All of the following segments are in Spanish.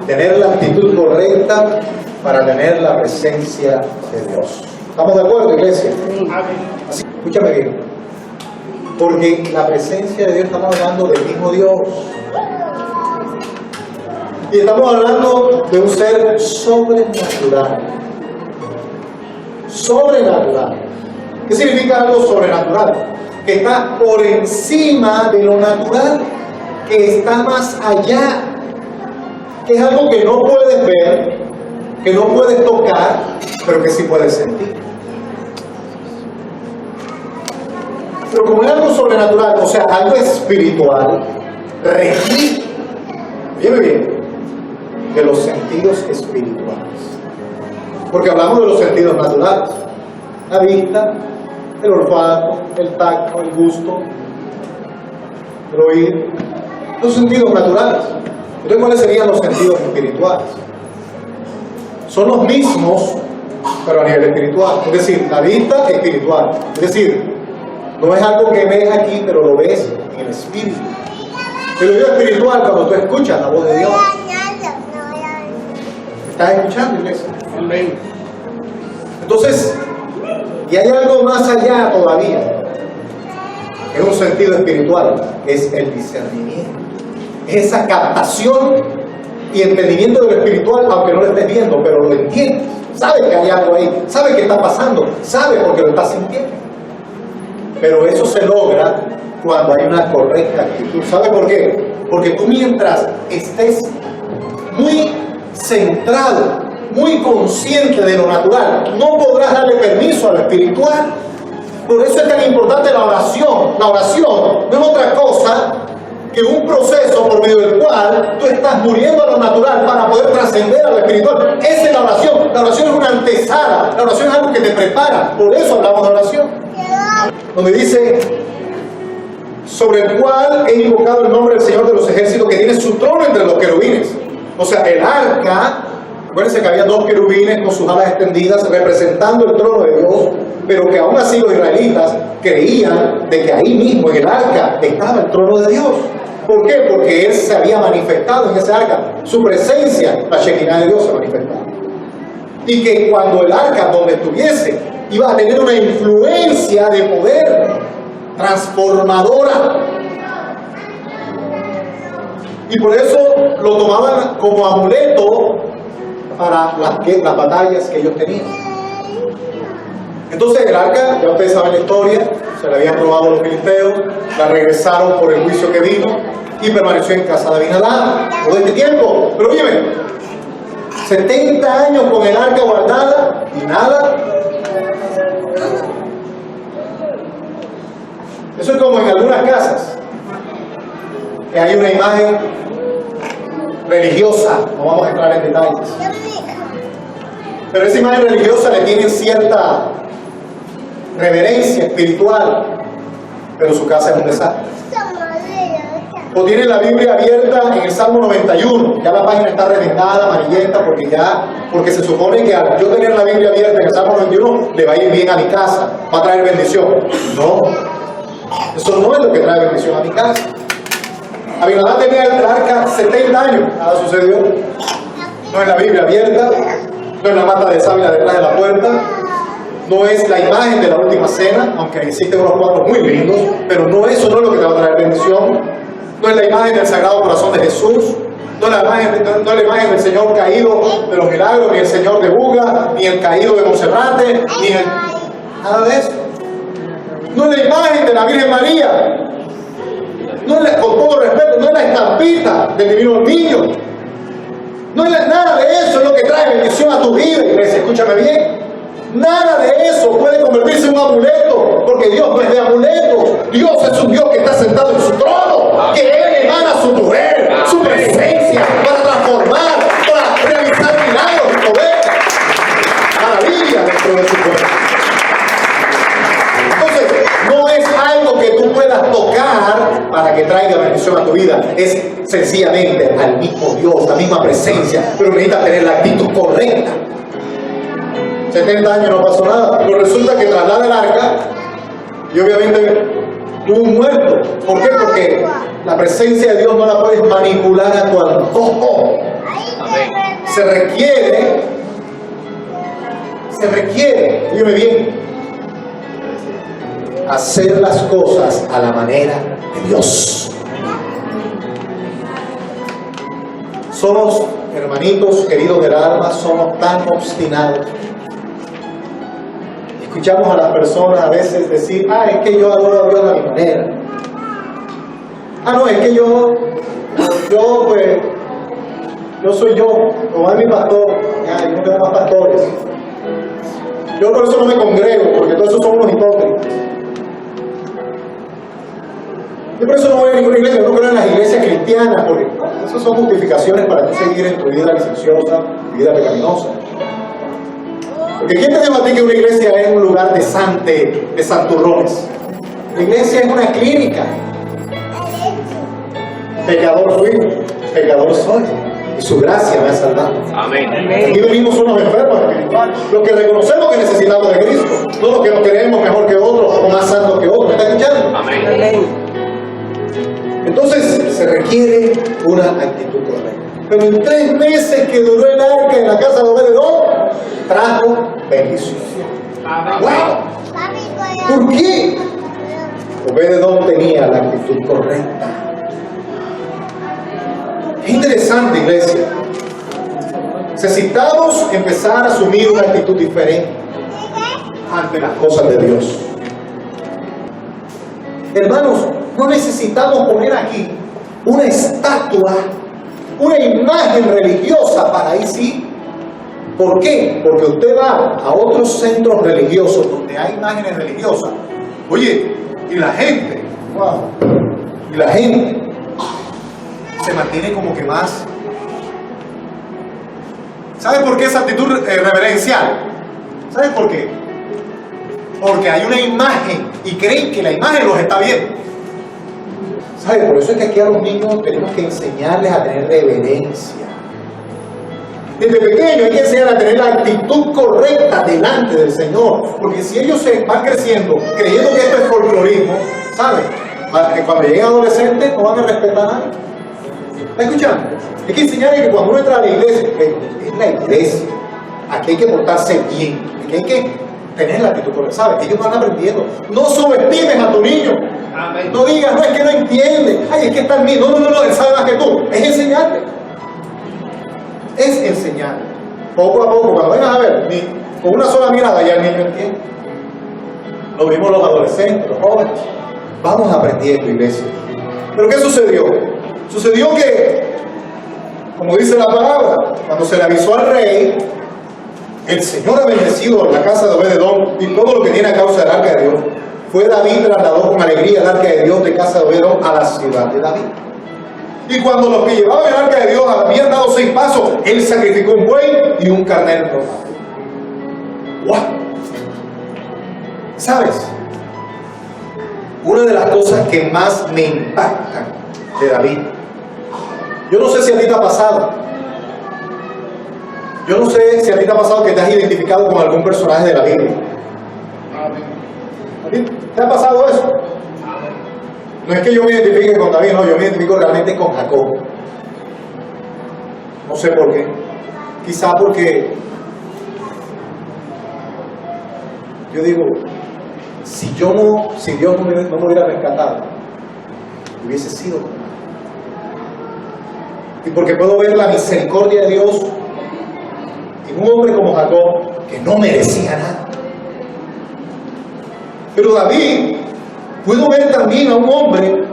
tener la actitud correcta para tener la presencia de Dios. ¿Estamos de acuerdo, iglesia? Así, escúchame bien. Porque la presencia de Dios, estamos hablando del mismo Dios. Y estamos hablando de un ser sobrenatural. Sobrenatural. ¿Qué significa algo sobrenatural? Que está por encima de lo natural, que está más allá, que es algo que no puedes ver, que no puedes tocar, pero que sí puedes sentir. Pero como es algo sobrenatural, o sea, algo espiritual, requiere, bien, bien, de los sentidos espirituales. Porque hablamos de los sentidos naturales: la vista, el olfato, el tacto, el gusto, el oído, los sentidos naturales. Entonces, ¿cuáles serían los sentidos espirituales? Son los mismos, pero a nivel espiritual. Es decir, la vista espiritual. Es decir, no es algo que ves aquí, pero lo ves en el espíritu. El oído espiritual, cuando tú escuchas la voz de Dios. ¿Estás escuchando, iglesia? Amén. Entonces, y hay algo más allá todavía. Es un sentido espiritual, es el discernimiento. Es esa captación y entendimiento de lo espiritual, aunque no lo estés viendo, pero lo entiendes. Sabes que hay algo ahí, sabes que está pasando, sabes porque lo estás sintiendo. Pero eso se logra cuando hay una correcta actitud. ¿Sabe por qué? Porque tú, mientras estés muy centrado, muy consciente de lo natural, no podrás darle permiso a lo espiritual. Por eso es tan importante la oración. La oración no es otra cosa que un proceso por medio del cual tú estás muriendo a lo natural para poder trascender a lo espiritual. Esa es la oración. La oración es una antesala. La oración es algo que te prepara. Por eso hablamos de oración. Donde dice: sobre el cual he invocado el nombre del Señor de los ejércitos, que tiene su trono entre los querubines. O sea, el arca, acuérdense que había dos querubines con sus alas extendidas representando el trono de Dios, pero que aún así los israelitas creían de que ahí mismo en el arca estaba el trono de Dios. ¿Por qué? Porque Él se había manifestado en ese arca. Su presencia, la Shekinah de Dios, se manifestaba. Y que cuando el arca donde estuviese iba a tener una influencia de poder transformadora. Y por eso lo tomaban como amuleto para las batallas que ellos tenían. Entonces el arca, ya ustedes saben la historia, se la habían robado los filisteos, la regresaron por el juicio que vino y permaneció en casa de Abinadab todo este tiempo. Pero óyeme, 70 años con el arca guardada y nada. Eso es como en algunas casas, que hay una imagen religiosa, no vamos a entrar en detalles, pero esa imagen religiosa le tiene cierta reverencia espiritual, pero su casa es un desastre. O tiene la Biblia abierta en el Salmo 91, ya la página está remendada, amarillenta, porque se supone que al yo tener la Biblia abierta en el Salmo 91 le va a ir bien a mi casa, va a traer bendición. No, eso no es lo que trae bendición a mi casa. Abinadab tenía el arca 70 años, nada sucedió. No es la Biblia abierta, no es la mata de sábila detrás de la puerta, no es la imagen de la última cena, aunque existen unos cuadros muy lindos, pero eso no es lo que te va a traer bendición. No es la imagen del Sagrado Corazón de Jesús, no es la imagen del Señor caído de los milagros, ni el Señor de Buga, ni el caído de Monserrate, nada de eso. No es la imagen de la Virgen María, no es con todo respeto, no es la estampita del Divino Niño, no es nada de eso es lo que trae bendición a tu vida, iglesia. Escúchame bien, nada de eso puede convertirse en un amuleto, porque Dios no es de amuletos. Dios es un Dios que está sentado en su trono, que Él emana su poder, su presencia para transformar, para realizar milagros y poder, maravilla dentro de su pueblo. Entonces, no es algo que tú puedas tocar para que traiga bendición a tu vida, es sencillamente al mismo Dios, la misma presencia, pero necesitas tener la actitud correcta. 70 años no pasó nada, pero resulta que traslada el arca y obviamente tuvo un muerto. ¿Por qué? Porque la presencia de Dios no la puedes manipular a tu antojo. se requiere, dígame bien, hacer las cosas a la manera de Dios. Somos, hermanitos queridos del alma, somos tan obstinados. Escuchamos a las personas a veces decir, es que yo adoro a Dios a mi manera. No, es que yo soy yo, como es mi pastor. Yo no tengo más pastores. Yo por eso no me congrego, porque todos esos son unos hipócritas. Yo por eso no voy a ninguna iglesia, no creo en las iglesias cristianas, porque esas son justificaciones para tú seguir en tu vida licenciosa, tu vida pecaminosa. Porque ¿quién te dijo a ti que una iglesia es un lugar de santurrones? La iglesia es una clínica. Pecador fui, pecador soy, y su gracia me ha salvado. Amén. Aquí venimos unos enfermos espirituales, los que reconocemos que necesitamos de Cristo, no los que nos creemos mejor que otros o más santos que otros. ¿Me está escuchando? Amén. Entonces se requiere una actitud correcta. Pero en 3 meses que duró el arca en la casa de Obed-Edom, trajo bendición. ¡Wow! ¿Por qué? Obed-Edom tenía la actitud correcta. Es interesante, iglesia. Necesitamos empezar a asumir una actitud diferente ante las cosas de Dios. Hermanos, no necesitamos poner aquí una estatua, una imagen religiosa para ahí sí. ¿Por qué? Porque usted va a otros centros religiosos donde hay imágenes religiosas. Oye, y la gente se mantiene como que más. ¿Sabe por qué esa actitud reverencial? ¿Sabe por qué? Porque hay una imagen y creen que la imagen los está viendo. ¿Sabe? Por eso es que aquí a los niños tenemos que enseñarles a tener reverencia. Desde pequeño hay que enseñar a tener la actitud correcta delante del Señor. Porque si ellos se van creciendo creyendo que esto es folclorismo, ¿saben? Cuando lleguen adolescentes no van a respetar a nadie. ¿Está escuchando? Hay que enseñarles que cuando uno entra a la iglesia, es la iglesia. Aquí hay que portarse bien. Aquí hay que tener la actitud correcta. ¿Sabes? Ellos van aprendiendo. No subestimes a tu niño. Amén. No digas, no, es que no entiende. Es que está en mí. No, él sabe más que tú. Es enseñarte. Es enseñar. Poco a poco, cuando vengas a ver, con una sola mirada ya el niño entiende. Lo vimos los adolescentes, los jóvenes. Vamos aprendiendo, iglesia. ¿Pero qué sucedió? Sucedió que, como dice la palabra, cuando se le avisó al rey, el Señor ha bendecido la casa de Obed-Edom y todo lo que tiene a causa del arca de Dios. Fue David trasladó con alegría el arca de Dios de casa de Obed-Edom a la ciudad de David. Y cuando los que llevaban el arca de Dios habían dado 6 pasos, él sacrificó un buey y un carnero rodado. ¡Wow! ¿Sabes? Una de las cosas que más me impactan de David, yo no sé si a ti te ha pasado, yo no sé si a ti te ha pasado que te has identificado con algún personaje de la Biblia. ¿A ti te ha pasado eso? No es que yo me identifique con David, no, yo me identifico realmente con Jacob. No sé por qué. Quizá porque yo digo, si Dios no me hubiera rescatado, hubiese sido. Y porque puedo ver la misericordia de Dios en un hombre como Jacob, que no merecía nada. Pero David, puedo ver también a un hombre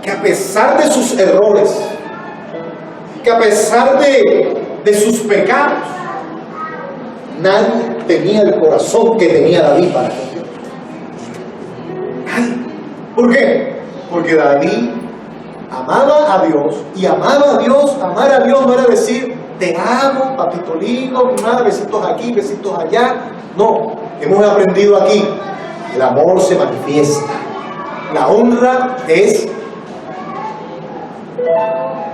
que a pesar de sus errores, que a pesar de sus pecados, nadie tenía el corazón que tenía David para con Dios. Nadie. ¿Por qué? Porque David amaba a Dios, y amar a Dios no era decir, te amo, papito lindo, nada, besitos aquí, besitos allá. No, hemos aprendido aquí, el amor se manifiesta. La honra es...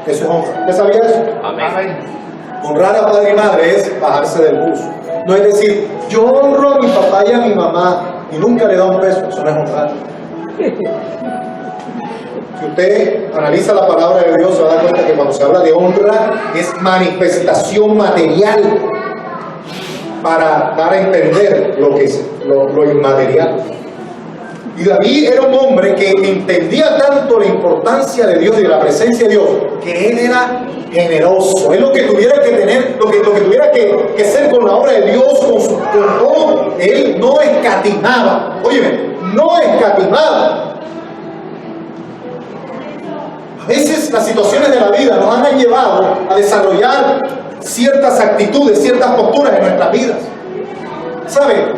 Eso es honra. ¿Usted sabía eso? Amén. Honrar a padre y madre es bajarse del bus. No es decir, yo honro a mi papá y a mi mamá y nunca le da un peso. Eso no es honrar. Si usted analiza la palabra de Dios, se va a dar cuenta que cuando se habla de honra es manifestación material para dar a entender lo que es lo inmaterial. Y David era un hombre que entendía tanto la importancia de Dios y de la presencia de Dios, que él era generoso. Él lo que tuviera que tener, lo que tuviera que hacer con la obra de Dios, con todo, él no escatimaba. Óyeme, no escatimaba. A veces las situaciones de la vida nos han llevado a desarrollar ciertas actitudes, ciertas posturas en nuestras vidas. ¿Sabe?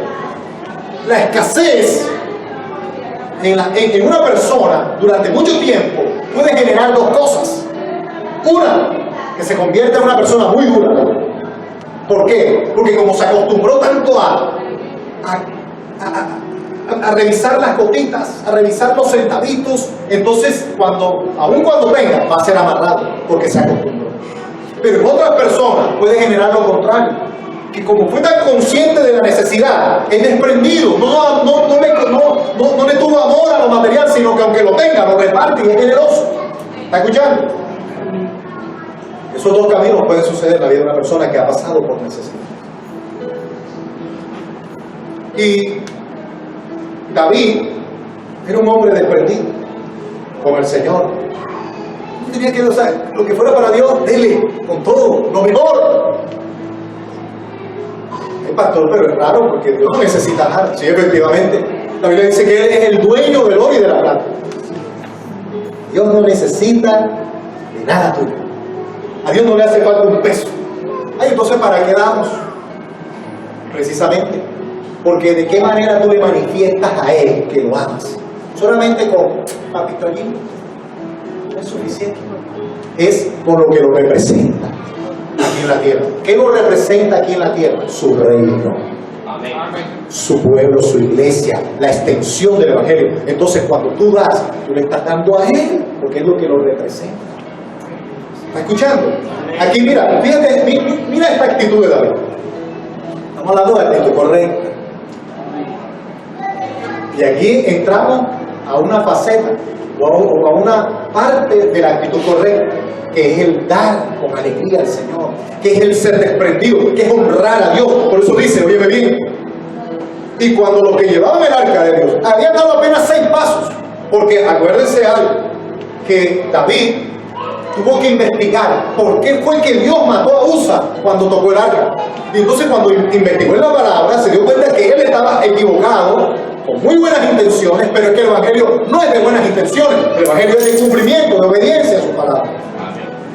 La escasez en una persona durante mucho tiempo puede generar dos cosas. Una, que se convierta en una persona muy dura. ¿Por qué? Porque como se acostumbró tanto a revisar las gotitas, a revisar los centavitos, entonces aun cuando tenga, va a ser amarrado, porque se acostumbró. Pero en otras personas puede generar lo contrario, que como fue tan consciente de la necesidad, es desprendido, no le tuvo amor a lo material, sino que aunque lo tenga, lo reparte y es generoso. ¿Está escuchando? Esos dos caminos pueden suceder en la vida de una persona que ha pasado por necesidad. Y David era un hombre desprendido con el Señor. No tenía que, lo que fuera para Dios, dele con todo, lo mejor. El pastor, pero es raro porque Dios no necesita nada. Sí, efectivamente. La Biblia dice que Él es el dueño del oro y de la plata. Dios no necesita de nada tuyo. A Dios no le hace falta un peso. Ay, entonces, ¿para qué damos? Precisamente porque de qué manera tú le manifiestas a Él que lo amas. Solamente con papito allí no es suficiente. Es por lo que lo representa aquí en la tierra. ¿Qué lo representa aquí en la tierra? Su reino. Amén. Su pueblo, su iglesia, la extensión del evangelio. Entonces cuando tú das, tú le estás dando a Él, porque es lo que lo representa. ¿Está escuchando? Aquí mira, fíjate, mira esta actitud de David. Estamos hablando de actitud correcta. Y aquí entramos a una faceta o a una parte de la actitud correcta, que es el dar con alegría al Señor, que es el ser desprendido, que es honrar a Dios. Por eso dice, óyeme bien, y cuando los que llevaban el arca de Dios habían dado apenas 6 pasos, porque acuérdense algo, que David tuvo que investigar por qué fue que Dios mató a Usa cuando tocó el arca. Y entonces cuando investigó en la palabra se dio cuenta que él estaba equivocado, con muy buenas intenciones, pero es que el evangelio no es de buenas intenciones, el evangelio es de cumplimiento, de obediencia a su palabra.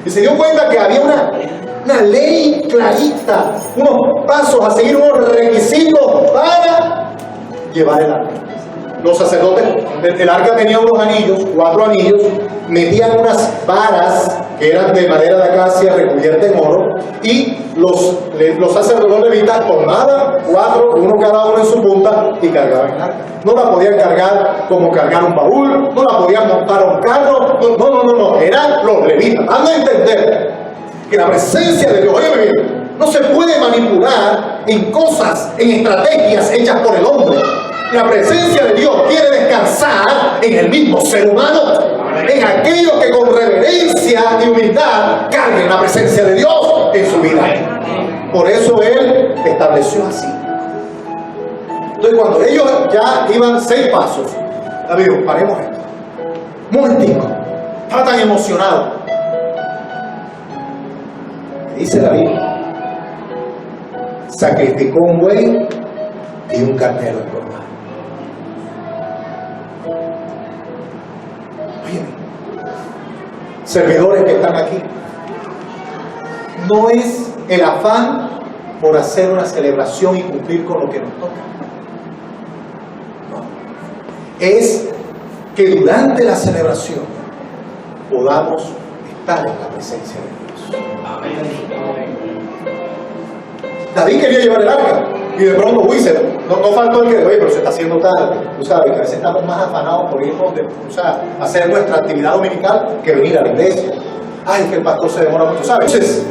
Y se dio cuenta que había una ley clarita, unos pasos a seguir, unos requisitos para llevar el arca. Los sacerdotes, el arca tenía unos anillos, 4 anillos, metían unas varas que eran de madera de acacia recubierta en oro, y los sacerdotes levitas tomaban 4, uno cada uno en su punta, y cargaban el arca. No la podían cargar como cargar un baúl, no la podían montar a un carro, no, eran los levitas. Dando a entender que la presencia de Dios, óyeme bien, no se puede manipular en cosas, en estrategias hechas por el hombre. La presencia de Dios quiere descansar en el mismo ser humano, en aquellos que con reverencia y humildad carguen la presencia de Dios en su vida. Por eso Él estableció así. Entonces cuando ellos ya iban 6 pasos, David dijo, paremos esto. Un momentico, estaba tan emocionado. Dice David, sacrificó un buey y un carnero en corral. Servidores que están aquí, no es el afán por hacer una celebración y cumplir con lo que nos toca, no, es que durante la celebración podamos estar en la presencia de Dios. Amén. David quería llevar el arca y de pronto no faltó el que, oye, pero se está haciendo tarde. Tú sabes que a veces estamos más afanados por irnos a hacer nuestra actividad dominical que venir a la iglesia. Ay, que el pastor se demora mucho, ¿sabes? Entonces,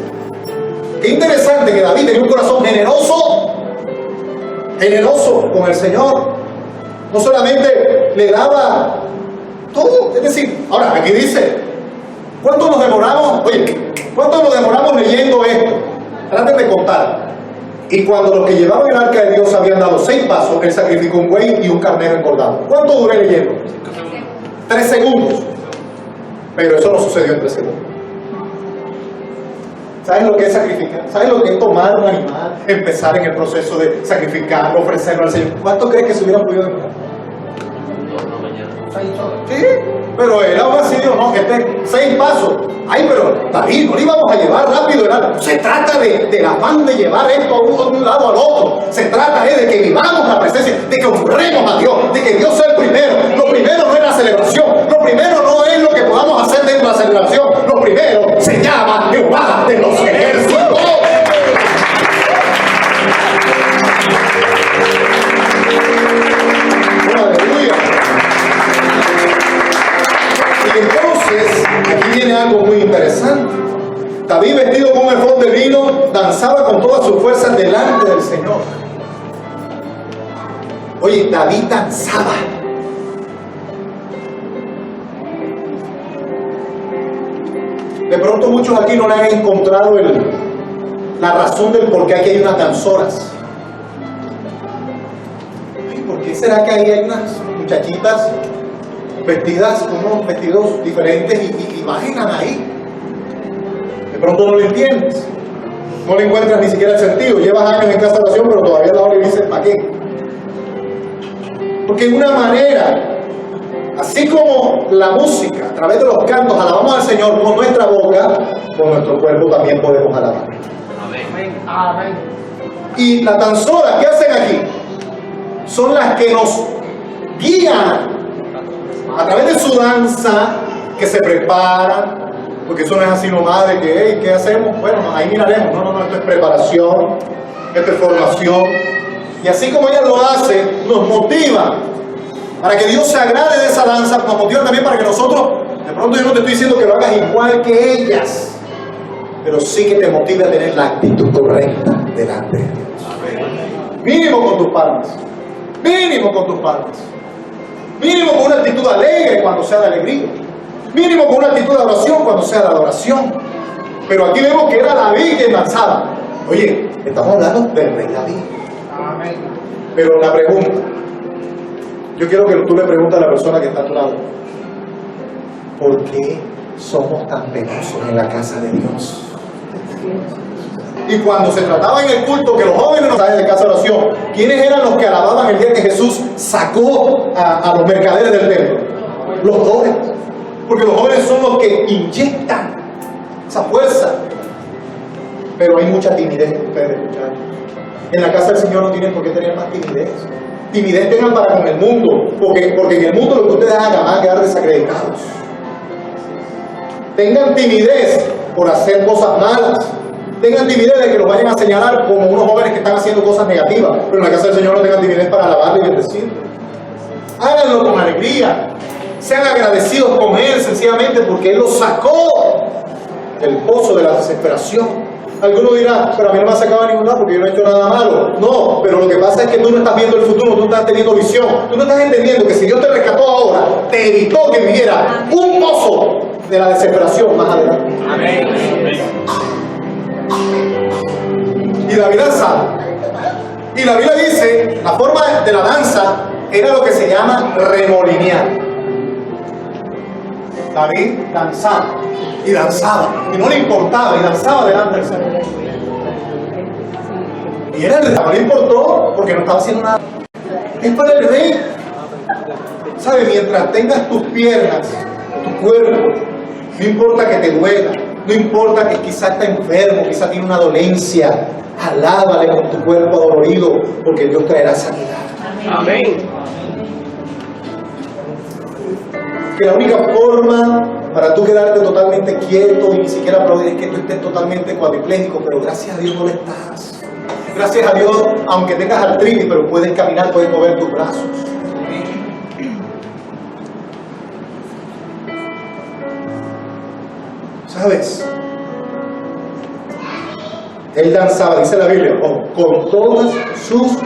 qué interesante que David tenía un corazón generoso con el Señor. No solamente le daba Todo. Es decir, ahora aquí dice, ¿cuánto nos demoramos? Oye, ¿cuánto nos demoramos leyendo esto? Traten de contar. Y cuando los que llevaban el arca de Dios habían dado 6 pasos, él sacrificó un buey y un carnero engordado. ¿Cuánto duré leyendo? 3 segundos. Pero eso no sucedió en 3 segundos. ¿Sabes lo que es sacrificar? ¿Sabes lo que es tomar un animal, empezar en el proceso de sacrificarlo, ofrecerlo al Señor? ¿Cuánto crees que se hubieran podido demorar? Sí, pero él aún así dijo, no, 6 pasos. Ay, pero David, no le íbamos a llevar rápido. Se trata del afán de llevar esto de un lado al otro. Se trata de que vivamos la presencia, de que honremos a Dios, de que Dios sea el primero. Lo primero no es la celebración, lo primero no es lo que podamos hacer dentro de la celebración. Lo primero se llama Jehová de los ejércitos. Entonces, aquí viene algo muy interesante. David, vestido con un efod de lino, danzaba con todas sus fuerzas delante del Señor. Oye, David danzaba. De pronto muchos aquí no le han encontrado la razón del por qué aquí hay unas danzoras. Ay, ¿por qué será que ahí hay unas muchachitas vestidas con unos vestidos diferentes y imaginan ahí? De pronto no lo entiendes, no le encuentras ni siquiera el sentido. Llevas años en casa de oración, pero todavía la hora y dices, ¿para qué? Porque en una manera, así como la música, a través de los cantos alabamos al Señor con nuestra boca, con nuestro cuerpo también podemos alabar. Amén. Amén. Y las danzoras, ¿qué hacen aquí? Son las que nos guían a través de su danza, que se preparan, porque eso no es así nomás de que, hey, ¿qué hacemos? Bueno, ahí miraremos. No, esto es preparación, esto es formación. Y así como ella lo hace, nos motiva para que Dios se agrade de esa danza, nos motiva también para que nosotros, de pronto yo no te estoy diciendo que lo hagas igual que ellas, pero sí que te motive a tener la actitud correcta delante de Dios. Mínimo con tus palmas, mínimo con tus palmas. Mínimo con una actitud alegre cuando sea de alegría. Mínimo con una actitud de adoración cuando sea de adoración. Pero aquí vemos que era David quien danzaba. Oye, estamos hablando del rey David. Amén. Pero la pregunta, yo quiero que tú le preguntes a la persona que está a tu lado, ¿por qué somos tan penosos en la casa de Dios? Y cuando se trataba en el culto que los jóvenes no saben de casa de oración, ¿quiénes eran los que alababan el día que Jesús sacó a los mercaderes del templo? Los jóvenes. Porque los jóvenes son los que inyectan esa fuerza. Pero hay mucha timidez en ustedes, muchachos. En la casa del Señor no tienen por qué tener más timidez. Timidez tengan para con el mundo, porque en el mundo lo que ustedes hagan van a quedar desacreditados. Tengan timidez por hacer cosas malas. Tengan timidez de que los vayan a señalar como unos jóvenes que están haciendo cosas negativas, pero en la casa del Señor no tengan timidez para alabarle y bendecirle. Háganlo con alegría. Sean agradecidos con Él sencillamente porque Él los sacó del pozo de la desesperación. Alguno dirá, pero a mí no me ha sacado a ningún lado porque yo no he hecho nada malo. No, pero lo que pasa es que tú no estás viendo el futuro, tú no estás teniendo visión. Tú no estás entendiendo que si Dios te rescató ahora, te evitó que viviera un pozo de la desesperación más adelante. Amén. Y David danzaba. Y la Biblia dice, la forma de la danza era lo que se llama remolinear. David danzaba y danzaba y no le importaba y danzaba delante del Señor. Y era el rey, no le importó porque no estaba haciendo nada. Es para el rey. ¿Sabe? Mientras tengas tus piernas, tu cuerpo, no importa que te duela, no importa que quizás está enfermo, quizás tiene una dolencia, alábale con tu cuerpo adolorido porque Dios traerá sanidad. Amén. Que la única forma para tú quedarte totalmente quieto y ni siquiera aplaudir es que tú estés totalmente cuadripléjico, pero gracias a Dios no lo estás. Gracias a Dios, aunque tengas artritis, pero puedes caminar, puedes mover tus brazos. ¿Sabes? Él danzaba, dice la Biblia, con todas sus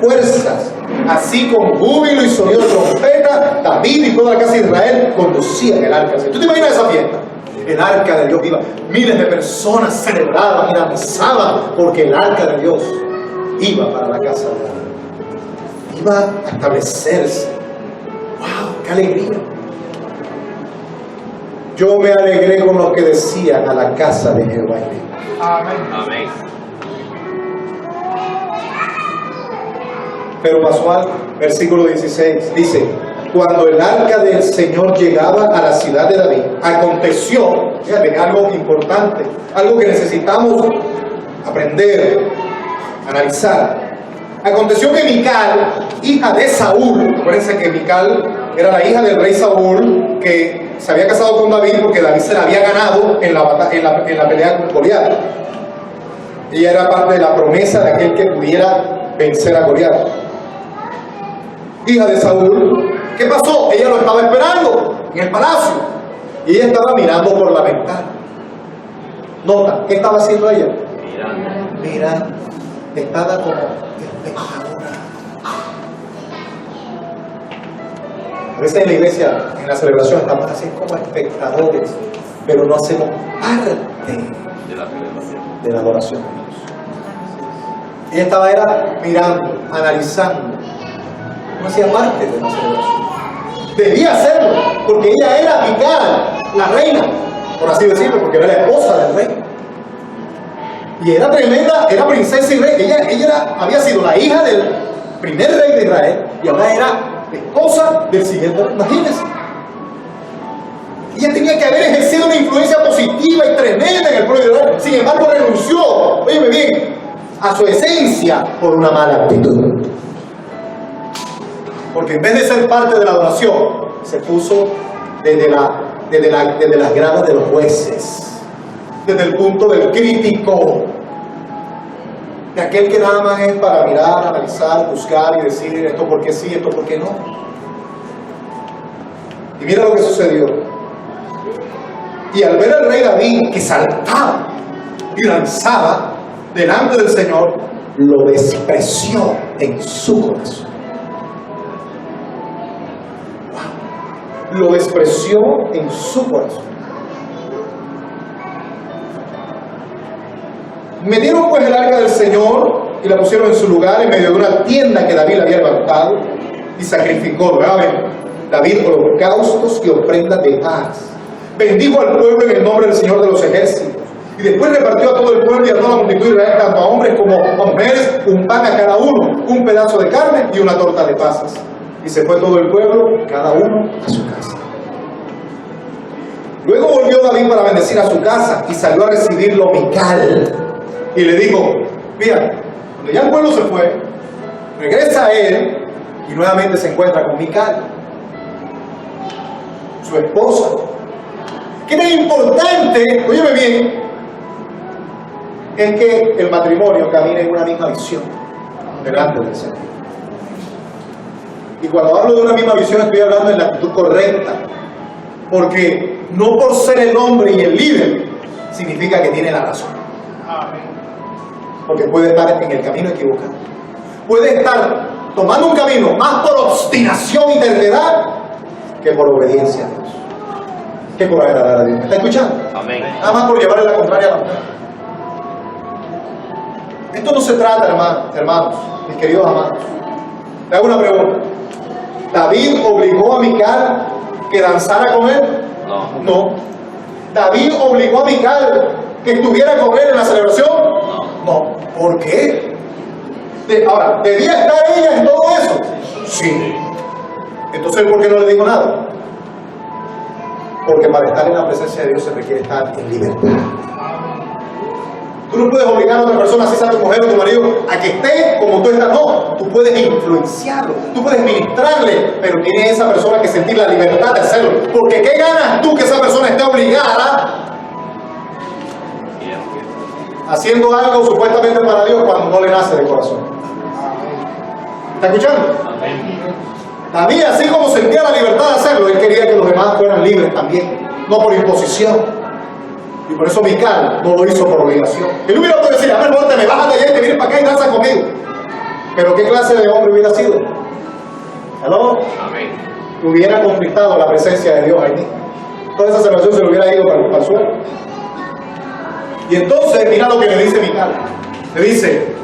fuerzas. Así con júbilo y sonido de trompeta, David y toda la casa de Israel conducían el arca. ¿Tú te imaginas esa fiesta? El arca de Dios iba, miles de personas celebraban y danzaban porque el arca de Dios iba para la casa de David. Iba a establecerse. ¡Wow! ¡Qué alegría! Yo me alegré con los que decían: a la casa de Jehová iré. Amén. Amén. Pero pasó algo. Versículo 16 dice: cuando el arca del Señor llegaba a la ciudad de David, aconteció, fíjate, algo importante, algo que necesitamos aprender, analizar. Aconteció que Mical, hija de Saúl, acuérdense que Mical era la hija del rey Saúl, que se había casado con David porque David se la había ganado en la pelea con Goliat. Ella era parte de la promesa de aquel que pudiera vencer a Goliat. Hija de Saúl. ¿Qué pasó? Ella lo estaba esperando en el palacio y ella estaba mirando por la ventana. Nota, ¿qué estaba haciendo ella? Mirando. Estaba como espectadora. A veces en la iglesia, en la celebración, estamos así como espectadores, pero no hacemos parte de la adoración de Dios. Ella estaba mirando, analizando. No hacía parte de la celebración. Debía hacerlo, porque ella era Mical, la reina, por así decirlo, porque era la esposa del rey. Y era tremenda, era princesa y rey. Ella había sido la hija del primer rey de Israel y ahora era esposa del siguiente rey. Imagínense. Ella tenía que haber ejercido una influencia positiva y tremenda en el pueblo de Israel. Sin embargo, renunció, óyeme bien, a su esencia por una mala actitud. Porque en vez de ser parte de la adoración, se puso desde las gradas de los jueces, desde el punto del crítico, de aquel que nada más es para mirar, analizar, buscar y decir esto porque sí, esto porque no. Y mira lo que sucedió. Y al ver al rey David que saltaba y lanzaba delante del Señor, lo despreció en su corazón. Lo despreció en su corazón. Metieron pues el arca del Señor y la pusieron en su lugar en medio de una tienda que David había levantado y sacrificó nuevamente David holocaustos y ofrendas de paz. Bendijo al pueblo en el nombre del Señor de los ejércitos. Y después repartió a todo el pueblo y a toda la multitud de Israel, tanto a hombres como a mujeres, un pan a cada uno, un pedazo de carne y una torta de pasas. Y se fue todo el pueblo, cada uno a su casa. Luego volvió David para bendecir a su casa y salió a recibirlo Mical. Y le dijo: mira, cuando ya el pueblo se fue, regresa a él y nuevamente se encuentra con Mical, su esposa. ¿Qué tan importante, óyeme bien, es que el matrimonio camine en una misma visión delante del Señor? Y cuando hablo de una misma visión estoy hablando en la actitud correcta, porque no por ser el hombre y el líder significa que tiene la razón. Porque puede estar en el camino equivocado, puede estar tomando un camino más por obstinación y terquedad que por obediencia a Dios, que por agradar a Dios. ¿Me está escuchando? Amén. Nada más por llevarle la contraria a la mujer. Esto no se trata, hermanos, mis queridos amados. Le hago una pregunta. ¿David obligó a Mical que danzara con él? No. No. ¿David obligó a Mical que estuviera con él en la celebración? No. ¿Por qué? Ahora, ¿debía estar ella en todo eso? Sí. Entonces, ¿por qué no le dijo nada? Porque para estar en la presencia de Dios se requiere estar en libertad. Tú no puedes obligar a otra persona, así sea tu mujer o tu marido, a que esté como tú estás. No, tú puedes influenciarlo, tú puedes ministrarle, pero tiene esa persona que sentir la libertad de hacerlo. Porque ¿qué ganas tú que esa persona esté obligada haciendo algo supuestamente para Dios cuando no le nace de corazón? ¿Está escuchando? David, así como sentía la libertad de hacerlo, él quería que los demás fueran libres también, no por imposición. Y por eso Mical no lo hizo por obligación. Él hubiera podido decir: a ver, bájate, bájate allá y te vienes para acá y danza conmigo. Pero ¿qué clase de hombre hubiera sido? ¿Aló? Amén. Hubiera conflictado la presencia de Dios ahí. Toda esa celebración se le hubiera ido para el suelo. Y entonces, mira lo que le dice Mical. Le dice,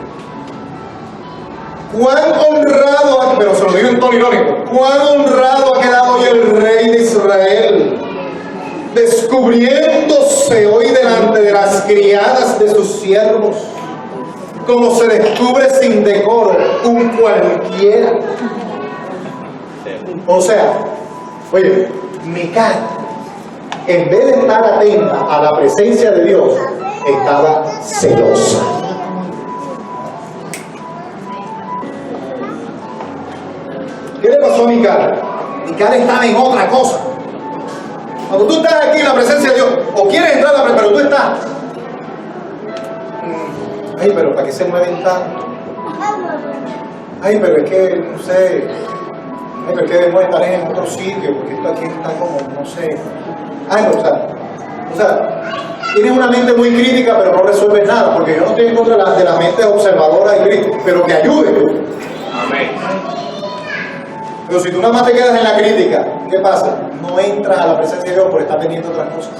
cuán honrado, pero se lo digo en tono irónico, cuán honrado ha quedado hoy el rey de Israel, descubriéndose hoy delante de las criadas de sus siervos, como se descubre sin decoro un cualquiera. O sea, oye, Mical, en vez de estar atenta a la presencia de Dios, estaba celosa. ¿Qué le pasó a Mical? Mical estaba en otra cosa. Cuando tú estás aquí en la presencia de Dios, o quieres entrar a la presencia, pero tú estás. Ay, pero ¿para qué se mueven tanto? Ay, pero es que, no sé. Ay, pero es que debemos estar en otro sitio, porque esto aquí está como, no sé. Ay, pero, o sea, tienes una mente muy crítica, pero no resuelves nada, porque yo no estoy en contra de la mente observadora y crítica, pero que ayude. Amén. Pero si tú nada más te quedas en la crítica, ¿qué pasa? No entras a la presencia de Dios por estar pendiente de otras cosas.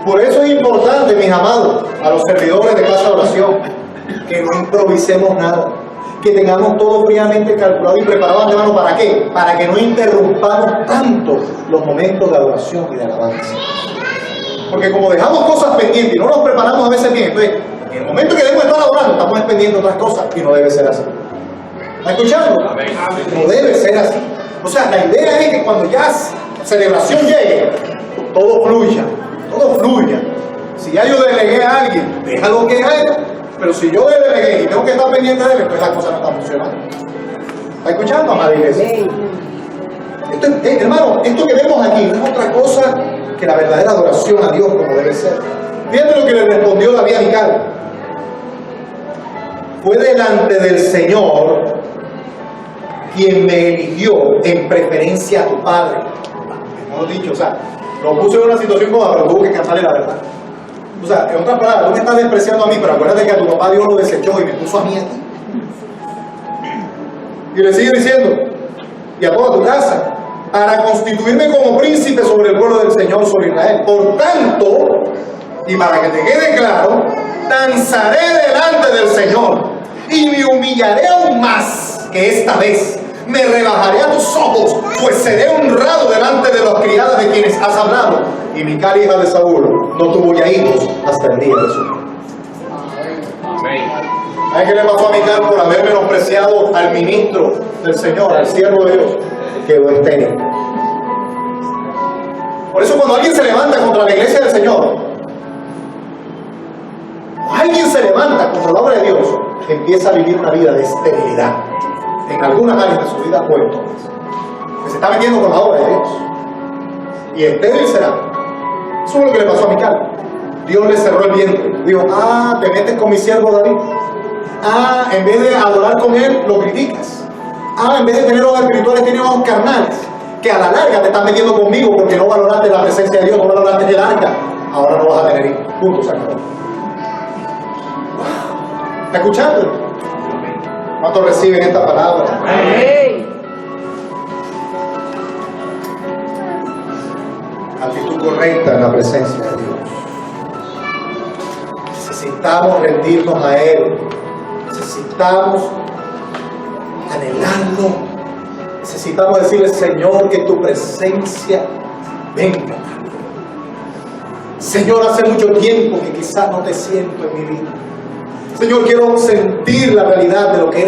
Por eso es importante, mis amados, a los servidores de casa de oración, que no improvisemos nada, que tengamos todo fríamente calculado y preparado de antemano. ¿Para qué? Para que no interrumpamos tanto los momentos de adoración y de alabanza. Porque como dejamos cosas pendientes y no nos preparamos a veces bien, entonces, en el momento que debemos estar adorando, estamos pendientes de otras cosas y no debe ser así. ¿Está escuchando? No debe ser así. O sea, la idea es que cuando ya celebración llegue, todo fluya, todo fluya. Si ya yo delegué a alguien, déjalo que haga. Pero si yo delegué y tengo que estar pendiente de él, pues la cosa no está funcionando. ¿Está escuchando, amada iglesia? Hermano, esto que vemos aquí no es otra cosa que la verdadera adoración a Dios como debe ser. Fíjate lo que le respondió David a Mical. Fue delante del Señor quien me eligió en preferencia a tu padre. Como he dicho, o sea, lo puse en una situación cómoda, pero tuvo que cantarle la verdad. O sea, en otras palabras, tú me estás despreciando a mí, pero acuérdate que a tu papá Dios lo desechó y me puso a mí aquí. Y le sigue diciendo, y a toda tu casa, para constituirme como príncipe sobre el pueblo del Señor, sobre Israel. Por tanto, y para que te quede claro, danzaré delante del Señor y me humillaré aún más que esta vez. Me rebajaré a tus ojos, pues seré honrado delante de las criadas de quienes has hablado. Y Mical, hija de Saúl, no tuvo ya hijos hasta el día de su muerte. ¿Sabes qué le pasó a Mical por haber menospreciado al ministro del Señor, al siervo de Dios? Quedó estéril. Por eso cuando alguien se levanta contra la iglesia del Señor, o alguien se levanta contra la obra de Dios, empieza a vivir una vida de esterilidad. En algunas áreas de su vida, pues entonces, que se está metiendo con la obra de Dios. Y estéril será. Eso es lo que le pasó a Mical. Dios le cerró el vientre. Dijo, te metes con mi siervo David. En vez de adorar con él, lo criticas. En vez de tener ojos espirituales, tienes ojos carnales. Que a la larga te estás metiendo conmigo porque no valoraste la presencia de Dios, no valoraste el arca. Ahora no vas a tener hijos. Punto, se acabó. ¿Está escuchando? ¿Cuántos reciben esta palabra? Amén. Actitud correcta en la presencia de Dios. Necesitamos rendirnos a Él. Necesitamos anhelarlo. Necesitamos decirle, Señor, que tu presencia venga. Señor, hace mucho tiempo que quizás no te siento en mi vida. Señor, quiero sentir la realidad de lo que eres